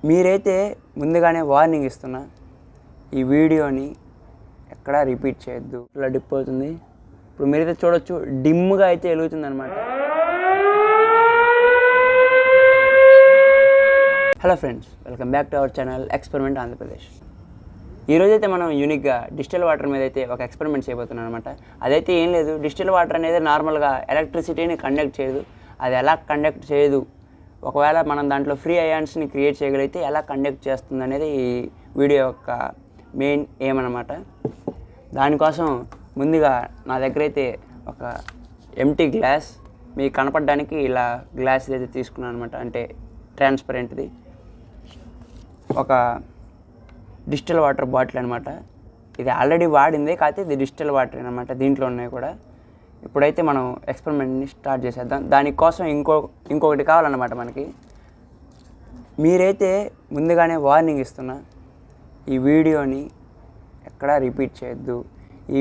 మీరైతే ముందుగానే వార్నింగ్ ఇస్తున్నా, ఈ వీడియోని ఎక్కడా రిపీట్ చేయొద్దు. ఇలా డిప్ అవుతుంది. ఇప్పుడు మీరైతే చూడొచ్చు, డిమ్గా అయితే వెలుగుతుంది అనమాట. Hello friends, welcome back to our channel experiment Andhra Pradesh. ఈరోజైతే మనం యూనిక్గా డిజిటల్ వాటర్ మీద అయితే ఒక ఎక్స్పెరిమెంట్ చేయబోతున్నాం అనమాట. అదైతే ఏం లేదు, డిజిటల్ వాటర్ అనేది నార్మల్గా ఎలక్ట్రిసిటీని కండక్ట్ చేయదు. అది ఎలా కండక్ట్ చేయదు, ఒకవేళ మనం దాంట్లో ఫ్రీ అయాన్స్ని క్రియేట్ చేయగలిగితే ఎలా కండక్ట్ చేస్తుంది అనేది ఈ వీడియో యొక్క మెయిన్ ఎయిమ్ అనమాట. దానికోసం ముందుగా నా దగ్గర అయితే ఒక ఎంటీ గ్లాస్, మీకు కనపడడానికి ఇలా గ్లాస్ అయితే తీసుకున్నాను అనమాట, అంటే ట్రాన్స్పరెంట్ది. ఒక డిజిటల్ వాటర్ బాటిల్ అనమాట. ఇది ఆల్రెడీ వాడిందే, కాకపోతే ఇది డిజిటల్ వాటర్ అనమాట. దీంట్లో ఉన్నాయి కూడా. ఇప్పుడైతే మనం ఎక్స్పెరిమెంట్ని స్టార్ట్ చేసేద్దాం. దానికోసం ఇంకొకటి కావాలన్నమాట మనకి. మీరైతే ముందుగానే వార్నింగ్ ఇస్తున్నా, ఈ వీడియోని ఎక్కడా రిపీట్ చేయొద్దు. ఈ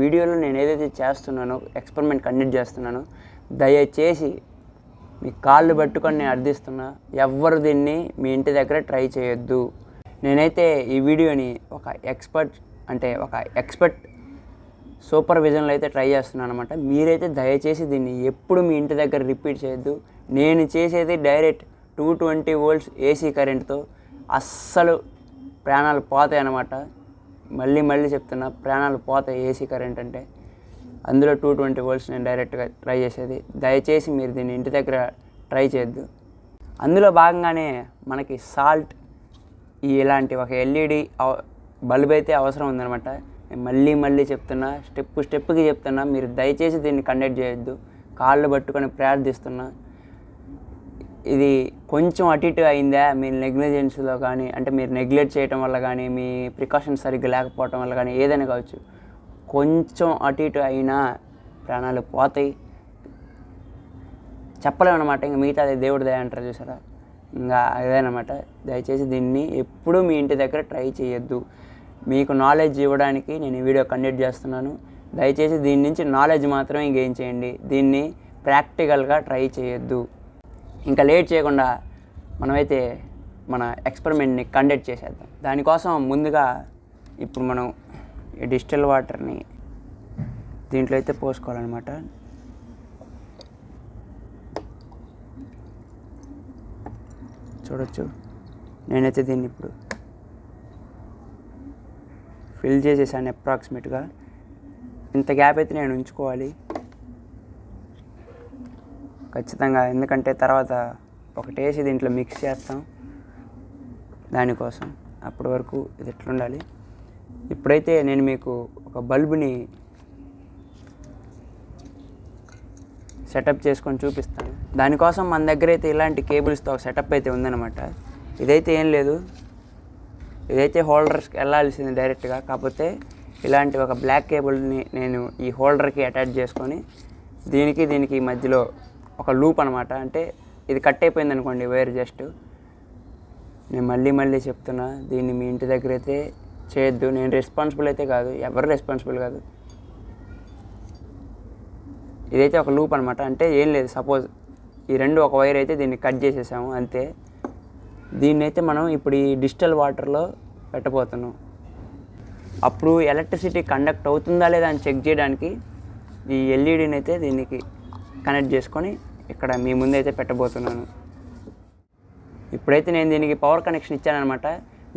వీడియోలో నేను ఏదైతే చేస్తున్నానో, ఎక్స్పెరిమెంట్ కండక్ట్ చేస్తున్నానో, దయచేసి మీ కాళ్ళు పట్టుకొని నేను అర్థిస్తున్నా, ఎవ్వరు దీన్ని మీ ఇంటి దగ్గర ట్రై చేయొద్దు. నేనైతే ఈ వీడియోని ఒక ఎక్స్పర్ట్ సూపర్విజన్లో అయితే ట్రై చేస్తున్నాను అనమాట. మీరైతే దయచేసి దీన్ని ఎప్పుడు మీ ఇంటి దగ్గర రిపీట్ చేయొద్దు. నేను చేసేది డైరెక్ట్ 220 volts ఏసీ కరెంట్తో. అస్సలు ప్రాణాలు పోతాయి అన్నమాట. మళ్ళీ చెప్తున్నా, ప్రాణాలు పోతాయి ఏసీ కరెంట్ అంటే. అందులో 220 volts నేను డైరెక్ట్గా ట్రై చేసేది. దయచేసి మీరు దీన్ని ఇంటి దగ్గర ట్రై చేయొద్దు. అందులో భాగంగానే మనకి సాల్ట్, ఇలాంటి ఒక ఎల్ఈడి బల్బ్ అయితే అవసరం ఉందన్నమాట. నేను మళ్ళీ చెప్తున్నా, స్టెప్కి చెప్తున్నా, మీరు దయచేసి దీన్ని కండక్ట్ చేయొద్దు. కాళ్ళు పట్టుకొని ప్రార్థిస్తున్నా. ఇది కొంచెం అటు ఇటు అయిందా మీ నెగ్లిజెన్స్లో కానీ, అంటే మీరు నెగ్లెక్ట్ చేయడం వల్ల కానీ, మీ ప్రికాషన్స్ సరిగ్గా లేకపోవడం వల్ల కానీ, ఏదైనా కావచ్చు, కొంచెం అటు ఇటు అయినా ప్రాణాలు పోతాయి. చెప్పలేమన్నమాట. ఇంకా మిగతా అది దేవుడి దయ అంటారు చూసారా, ఇంకా అదేనమాట. దయచేసి దీన్ని ఎప్పుడూ మీ ఇంటి దగ్గర ట్రై చేయొద్దు. మీకు నాలెడ్జ్ ఇవ్వడానికి నేను ఈ వీడియో కండక్ట్ చేస్తున్నాను. దయచేసి దీని నుంచి నాలెడ్జ్ మాత్రమే గెయిన్ చేయండి. దీన్ని ప్రాక్టికల్గా ట్రై చేయొద్దు. ఇంకా లేట్ చేయకుండా మనమైతే మన ఎక్స్పెరిమెంట్ని కండక్ట్ చేసేద్దాం. దానికోసం ముందుగా ఇప్పుడు మనం ఈ డిజిటల్ వాటర్ని దీంట్లో అయితే పోసుకోవాలన్నమాట. చూడొచ్చు, నేనైతే దీన్ని ఇప్పుడు ఫిల్ చేసేసాను అప్రాక్సిమేట్గా. ఇంత గ్యాప్ అయితే నేను ఉంచుకోవాలి ఖచ్చితంగా, ఎందుకంటే తర్వాత ఒకటేసి దీంట్లో మిక్స్ చేస్తాం దానికోసం. అప్పటి వరకు ఇది ఎట్లుండాలి. ఇప్పుడైతే నేను మీకు ఒక బల్బుని సెటప్ చేసుకొని చూపిస్తాను. దానికోసం మన దగ్గర అయితే ఇలాంటి కేబుల్స్తో ఒక సెటప్ అయితే ఉందన్నమాట. ఇదైతే ఏం లేదు, ఇదైతే హోల్డర్స్కి వెళ్ళాల్సింది డైరెక్ట్గా. కాకపోతే ఇలాంటి ఒక బ్లాక్ కేబుల్ని నేను ఈ హోల్డర్కి అటాచ్ చేసుకొని దీనికి మధ్యలో ఒక లూప్ అనమాట. అంటే ఇది కట్ అయిపోయింది అనుకోండి వైర్, జస్ట్ నేను మళ్ళీ చెప్తున్నా, దీన్ని మీ ఇంటి దగ్గర అయితే చేయొద్దు. నేను రెస్పాన్సిబుల్ అయితే కాదు, ఎవరు రెస్పాన్సిబుల్ కాదు. ఇదైతే ఒక లూప్ అనమాట. అంటే ఏం లేదు, సపోజ్ ఈ రెండు ఒక వైర్ అయితే దీన్ని కట్ చేసేసాము అంతే. దీన్ని అయితే మనం ఇప్పుడు ఈ డిజిటల్ వాటర్లో పెట్టబోతున్నాం. అప్పుడు ఎలక్ట్రిసిటీ కండక్ట్ అవుతుందా లేదా అని చెక్ చేయడానికి ఈ ఎల్ఈడిని అయితే దీనికి కనెక్ట్ చేసుకొని ఇక్కడ మీ ముందైతే పెట్టబోతున్నాను. ఇప్పుడైతే నేను దీనికి పవర్ కనెక్షన్ ఇచ్చానమాట.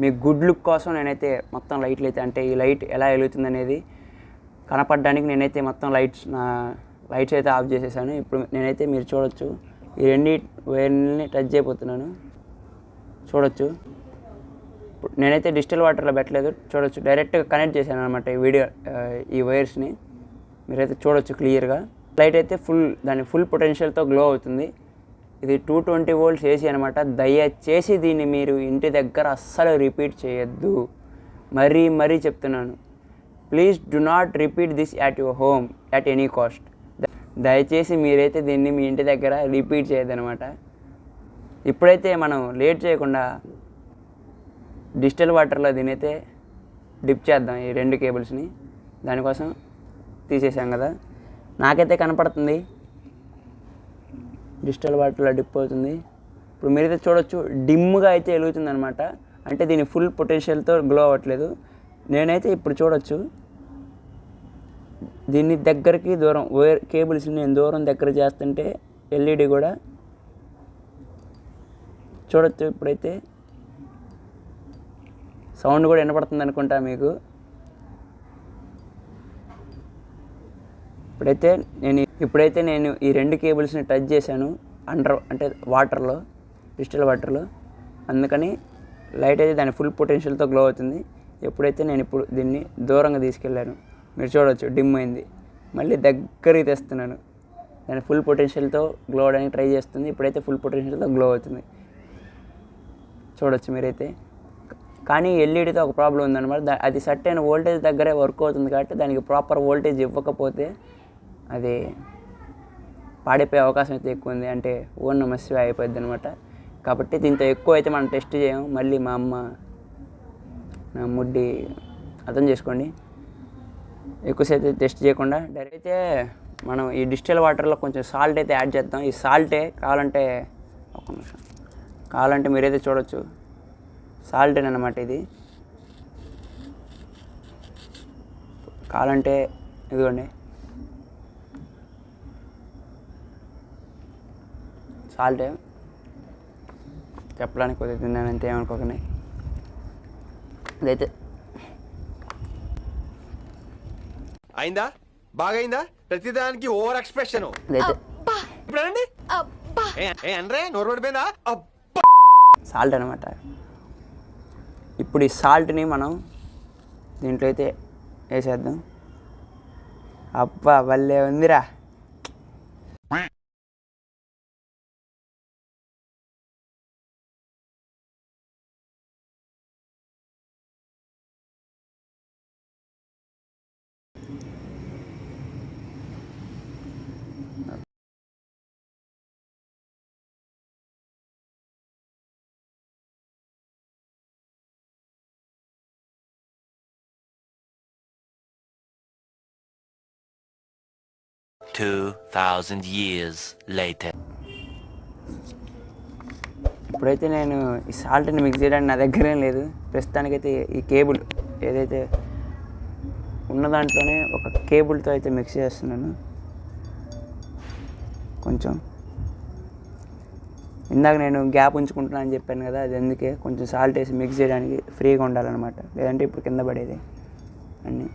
మీ గుడ్ లుక్ కోసం నేనైతే మొత్తం లైట్లు అయితే, అంటే ఈ లైట్ ఎలా వెలుగుతుంది అనేది కనపడడానికి నేనైతే మొత్తం లైట్స్ అయితే ఆఫ్ చేసేసాను. ఇప్పుడు నేనైతే మీరు చూడొచ్చు, ఈ రెండు వైర్ని టచ్ చేయబోతున్నాను. చూడొచ్చు, ఇప్పుడు నేనైతే డిజిటల్ వాటర్లో పెట్టలేదు. చూడొచ్చు, డైరెక్ట్గా కనెక్ట్ చేశాను అనమాట ఈ వైర్స్ని. మీరైతే చూడొచ్చు క్లియర్గా. లైట్ అయితే దాని ఫుల్ పొటెన్షియల్తో గ్లో అవుతుంది. ఇది 220 volts ఏసీ అనమాట. దయచేసి దీన్ని మీరు ఇంటి దగ్గర అస్సలు రిపీట్ చేయొద్దు. మరీ చెప్తున్నాను, please do not repeat this at your home at any cost. దయచేసి మీరైతే దీన్ని మీ ఇంటి దగ్గర రిపీట్ చేయొద్దనమాట. ఇప్పుడైతే మనం లేట్ చేయకుండా డిజిటల్ వాటర్లో దీనైతే డిప్ చేద్దాం ఈ రెండు కేబుల్స్ని. దానికోసం తీసేసాం కదా, నాకైతే కనపడుతుంది డిజిటల్ వాటర్లో డిప్ అవుతుంది. ఇప్పుడు మీరైతే చూడొచ్చు డిమ్గా అయితే వెలుగుతుంది అనమాట. అంటే దీని ఫుల్ పొటెన్షియల్తో గ్లో అవ్వట్లేదు. నేనైతే ఇప్పుడు చూడొచ్చు దీన్ని దగ్గరికి దూరం వైర్ కేబుల్స్ని నేను దూరం దగ్గర చేస్తుంటే ఎల్ఈడి కూడా చూడొచ్చు. ఇప్పుడైతే సౌండ్ కూడా వినపడుతుంది అనుకుంటా మీకు. ఇప్పుడైతే నేను ఈ 2 కేబుల్స్ని టచ్ చేశాను అంటే వాటర్లో, డిస్టిల్ వాటర్లో. అందుకని లైట్ అయితే దాని ఫుల్ పొటెన్షియల్తో గ్లో అవుతుంది. ఎప్పుడైతే నేను ఇప్పుడు దీన్ని దూరంగా తీసుకెళ్ళాను మీరు చూడవచ్చు డిమ్ అయింది. మళ్ళీ దగ్గరికి తెస్తున్నాను, దాని ఫుల్ పొటెన్షియల్తో గ్లో అవడానికి ట్రై చేస్తుంది. ఇప్పుడైతే ఫుల్ పొటెన్షియల్తో గ్లో అవుతుంది చూడొచ్చు మీరైతే. కానీ ఎల్ఈడితో ఒక ప్రాబ్లం ఉందన్నమాట. అది సర్టెన్ వోల్టేజ్ దగ్గరే వర్క్ అవుతుంది కాబట్టి దానికి ప్రాపర్ వోల్టేజ్ ఇవ్వకపోతే అది పాడైపోయే అవకాశం అయితే ఎక్కువ ఉంది. అంటే ఓన్ నమస్య అయిపోద్ది అనమాట. కాబట్టి దీంతో ఎక్కువ అయితే మనం టెస్ట్ చేయము. మళ్ళీ మా అమ్మ నా ముడ్డి అర్థం చేసుకోండి. ఎక్కువసేపు టెస్ట్ చేయకుండా డైరెక్ట్ అయితే మనం ఈ డిస్టిల్ వాటర్లో కొంచెం సాల్ట్ అయితే యాడ్ చేద్దాం. ఈ సాల్టే కావాలంటే ఒక నిమిషం కావాలంటే మీరైతే చూడొచ్చు సాల్టేనమాట ఇది. కావాలంటే ఇదిగోండి సాల్టే, చెప్పడానికి కొద్దిగా తిన్నానంటే ఏమనుకోకండి. ఇదైతే అయిందా బాగైందా ప్రతిదానికి ఓవర్ ఎక్స్ప్రెషన్. సాల్ట్ అనమాట. ఇప్పుడు ఈ సాల్ట్ని మనం దీంట్లో అయితే వేసేద్దాం. అబ్బా భలే ఉందిరా. $2,000 later. ఇప్పుడైతే నేను ఈ సాల్ట్ని మిక్స్ చేయడానికి నా దగ్గర ఏం లేదు. ప్రస్తుతానికైతే ఈ కేబుల్ ఏదైతే ఉన్న దాంట్లోనే ఒక కేబుల్తో అయితే మిక్స్ చేస్తున్నాను. కొంచెం ఇందాక నేను గ్యాప్ ఉంచుకుంటున్నాను అని చెప్పాను కదా, అది అందుకే కొంచెం సాల్ట్ వేసి మిక్స్ చేయడానికి ఫ్రీగా ఉండాలన్నమాట. లేదంటే ఇప్పుడు కింద పడేది అన్నీ.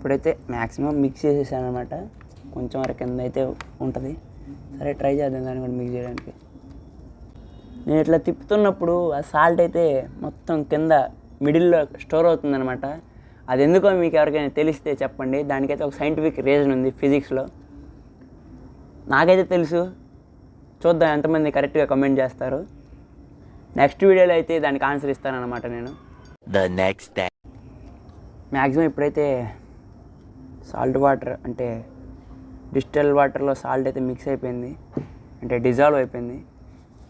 ఇప్పుడైతే మ్యాక్సిమం మిక్స్ చేసేసాను అనమాట. కొంచెం వరకు కింద అయితే ఉంటుంది. సరే ట్రై చేద్దాం దాన్ని కూడా మిక్స్ చేయడానికి. నేను ఇట్లా తిప్పుతున్నప్పుడు ఆ సాల్ట్ అయితే మొత్తం కింద మిడిల్లో స్టోర్ అవుతుందన్నమాట. అది ఎందుకో మీకు ఎవరికైనా తెలిస్తే చెప్పండి. దానికైతే ఒక సైంటిఫిక్ రీజన్ ఉంది ఫిజిక్స్లో. నాకైతే తెలుసు, చూద్దాం ఎంతమంది కరెక్ట్గా కమెంట్ చేస్తారు. నెక్స్ట్ వీడియోలో అయితే దానికి ఆన్సర్ ఇస్తానన్నమాట నేను. The next day. మ్యాక్సిమం ఇప్పుడైతే సాల్ట్ వాటర్ అంటే డిస్టిల్ వాటర్లో సాల్ట్ అయితే మిక్స్ అయిపోయింది, అంటే డిజాల్వ్ అయిపోయింది.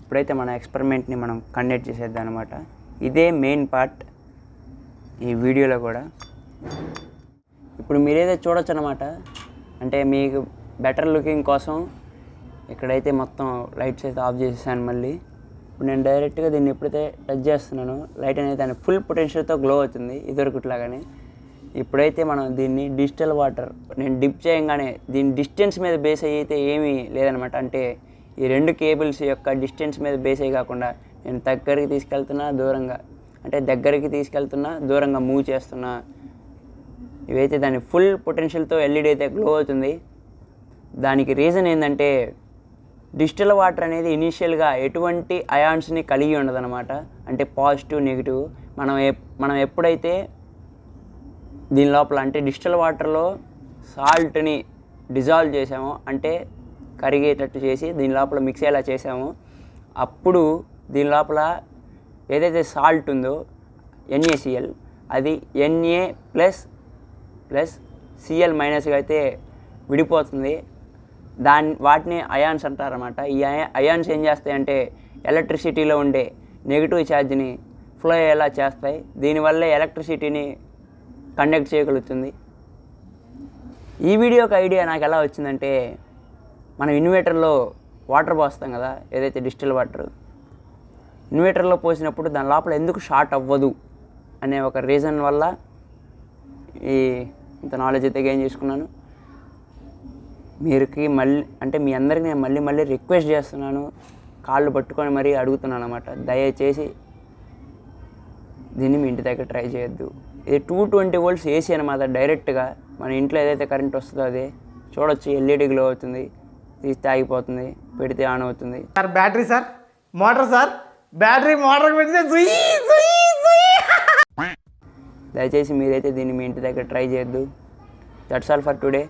ఇప్పుడైతే మన ఎక్స్పెరిమెంట్ని మనం కండక్ట్ చేసేద్దాం అనమాట. ఇదే మెయిన్ పార్ట్ ఈ వీడియోలో కూడా. ఇప్పుడు మీరైతే చూడొచ్చు అనమాట. అంటే మీకు బెటర్ లుకింగ్ కోసం ఇక్కడైతే మొత్తం లైట్స్ అయితే ఆఫ్ చేసేసాను. మళ్ళీ ఇప్పుడు నేను డైరెక్ట్గా దీన్ని ఎప్పుడైతే టచ్ చేస్తున్నానో లైట్ అనేది దాని ఫుల్ పొటెన్షియల్తో గ్లో అవుతుంది ఇదివరకుట్లాగానే. ఇప్పుడైతే మనం దీన్ని డిజిటల్ వాటర్ నేను డిప్ చేయగానే దీని డిస్టెన్స్ మీద బేస్ అయితే ఏమీ లేదనమాట. అంటే ఈ 2 కేబుల్స్ యొక్క డిస్టెన్స్ మీద బేస్ అయ్యి కాకుండా నేను దగ్గరికి తీసుకెళ్తున్నా దూరంగా, అంటే దగ్గరికి తీసుకెళ్తున్నా దూరంగా మూవ్ చేస్తున్నా, ఇవైతే దాని ఫుల్ పొటెన్షియల్తో ఎల్ఈడి అయితే గ్లో అవుతుంది. దానికి రీజన్ ఏంటంటే డిజిటల్ వాటర్ అనేది ఇనీషియల్గా ఎటువంటి అయాన్స్ని కలిగి ఉండదన్నమాట. అంటే పాజిటివ్ నెగిటివ్. మనం ఎప్పుడైతే దీని లోపల అంటే డిస్టిల్ వాటర్లో సాల్ట్ని డిజాల్వ్ చేసామో, అంటే కరిగేటట్టు చేసి దీని లోపల మిక్స్ అయ్యేలా చేసామో, అప్పుడు దీని లోపల ఏదైతే సాల్ట్ ఉందో NaCl అది Na++Cl- అయితే విడిపోతుంది. వాటిని అయాన్స్ అంటారన్నమాట. ఈ అయాన్స్ ఏం చేస్తాయంటే ఎలక్ట్రిసిటీలో ఉండే నెగిటివ్ ఛార్జ్ని ఫ్లో అయ్యేలా చేస్తాయి. దీనివల్లే ఎలక్ట్రిసిటీని కండక్ట్ చేయగలుగుతుంది. ఈ వీడియోకి ఐడియా నాకు ఎలా వచ్చిందంటే, మనం ఇన్వర్టర్లో వాటర్ పోస్తాం కదా, ఏదైతే డిస్టిల్ వాటర్, ఇన్వర్టర్లో పోసినప్పుడు దాని లోపల ఎందుకు షార్ట్ అవ్వదు అనే ఒక రీజన్ వల్ల ఇంత నాలెడ్జ్ అయితే గెయిన్ చేసుకున్నాను. మీ అందరికీ నేను మళ్ళీ రిక్వెస్ట్ చేస్తున్నాను, కాళ్ళు పట్టుకొని మరీ అడుగుతున్నాను అన్నమాట. దయచేసి దీన్ని మీ ఇంటి దగ్గర ట్రై చేయొద్దు. ఇది 220 volts ఏసీ అనమాట. డైరెక్ట్గా మన ఇంట్లో ఏదైతే కరెంట్ వస్తుందో అదే చూడొచ్చు. ఎల్ఈడి గ్లో అవుతుంది, తీస్తే ఆగిపోతుంది, పెడితే ఆన్ అవుతుంది. Sir battery, sir motor, sir battery motor పెడితే దయచేసి మీరైతే దీన్ని మీ ఇంటి దగ్గర ట్రై చేయొద్దు. That's all for today.